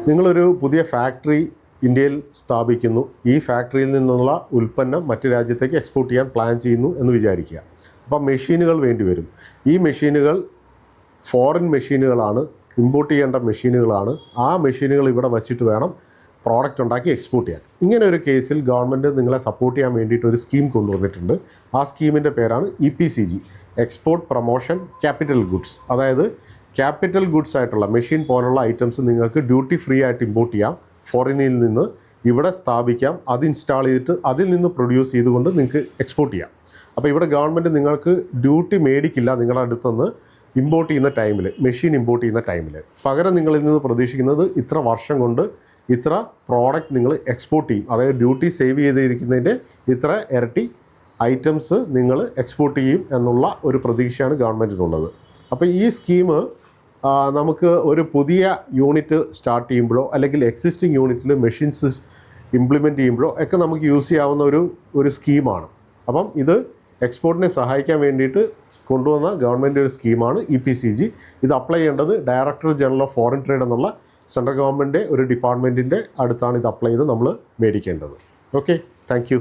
നിങ്ങളൊരു പുതിയ ഫാക്ടറി ഇന്ത്യയിൽ സ്ഥാപിക്കുന്നു. ഈ ഫാക്ടറിയിൽ നിന്നുള്ള ഉൽപ്പന്നം മറ്റ് രാജ്യത്തേക്ക് എക്സ്പോർട്ട് ചെയ്യാൻ പ്ലാൻ ചെയ്യുന്നു എന്ന് വിചാരിക്കുക. അപ്പം മെഷീനുകൾ വേണ്ടി വരും. ഈ മെഷീനുകൾ ഫോറിൻ മെഷീനുകളാണ്, ഇമ്പോർട്ട് ചെയ്യേണ്ട മെഷീനുകളാണ്. ആ മെഷീനുകൾ ഇവിടെ വച്ചിട്ട് വേണം പ്രോഡക്റ്റ് ഉണ്ടാക്കി എക്സ്പോർട്ട് ചെയ്യാൻ. ഇങ്ങനെ ഒരു കേസിൽ ഗവൺമെൻറ് നിങ്ങളെ സപ്പോർട്ട് ചെയ്യാൻ വേണ്ടിയിട്ട് ഒരു സ്കീം കൊണ്ടുവന്നിട്ടുണ്ട്. ആ സ്കീമിൻ്റെ പേരാണ് EPCG, export promotion capital goods. അതായത് ക്യാപിറ്റൽ ഗുഡ്സ് ആയിട്ടുള്ള മെഷീൻ പോലുള്ള ഐറ്റംസ് നിങ്ങൾക്ക് ഡ്യൂട്ടി ഫ്രീ ആയിട്ട് ഇമ്പോർട്ട് ചെയ്യാം. ഫോറിനിൽ നിന്ന് ഇവിടെ സ്ഥാപിക്കാം, അത് ഇൻസ്റ്റാൾ ചെയ്തിട്ട് അതിൽ നിന്ന് പ്രൊഡ്യൂസ് ചെയ്തുകൊണ്ട് നിങ്ങൾക്ക് എക്സ്പോർട്ട് ചെയ്യാം. അപ്പോൾ ഇവിടെ ഗവൺമെൻറ് നിങ്ങൾക്ക് ഡ്യൂട്ടി മേടിക്കില്ല നിങ്ങളുടെ അടുത്തുനിന്ന് ഇമ്പോർട്ട് ചെയ്യുന്ന ടൈമിൽ, മെഷീൻ ഇമ്പോർട്ട് ചെയ്യുന്ന ടൈമിൽ. പകരം നിങ്ങളിൽ നിന്ന് പ്രതീക്ഷിക്കുന്നത് ഇത്ര വർഷം കൊണ്ട് ഇത്ര പ്രോഡക്റ്റ് നിങ്ങൾ എക്സ്പോർട്ട് ചെയ്യും. അതായത് ഡ്യൂട്ടി സേവ് ചെയ്തിരിക്കുന്നതിൻ്റെ ഇത്ര ഇരട്ടി ഐറ്റംസ് നിങ്ങൾ എക്സ്പോർട്ട് ചെയ്യും എന്നുള്ള ഒരു പ്രതീക്ഷയാണ് ഗവൺമെൻറ്റിനുള്ളത്. അപ്പോൾ ഈ സ്കീം നമുക്ക് ഒരു പുതിയ യൂണിറ്റ് സ്റ്റാർട്ട് ചെയ്യുമ്പോഴോ അല്ലെങ്കിൽ എക്സിസ്റ്റിംഗ് യൂണിറ്റിൽ മെഷീൻസ് ഇംപ്ലിമെൻറ്റ് ചെയ്യുമ്പോഴോ ഒക്കെ നമുക്ക് യൂസ് ചെയ്യാവുന്ന ഒരു സ്കീമാണ്. അപ്പം ഇത് എക്സ്പോർട്ടിനെ സഹായിക്കാൻ വേണ്ടിയിട്ട് കൊണ്ടുവന്ന ഗവൺമെൻറ് ഒരു സ്കീമാണ് EPCG. ഇത് അപ്ലൈ ചെയ്യേണ്ടത് director general of foreign trade എന്നുള്ള സെൻട്രൽ ഗവൺമെൻറ് ഒരു ഡിപ്പാർട്ട്മെൻറ്റിൻ്റെ അടുത്താണ് ഇത് അപ്ലൈ ചെയ്ത് നമ്മൾ മേടിക്കേണ്ടത്. Okay, thank you.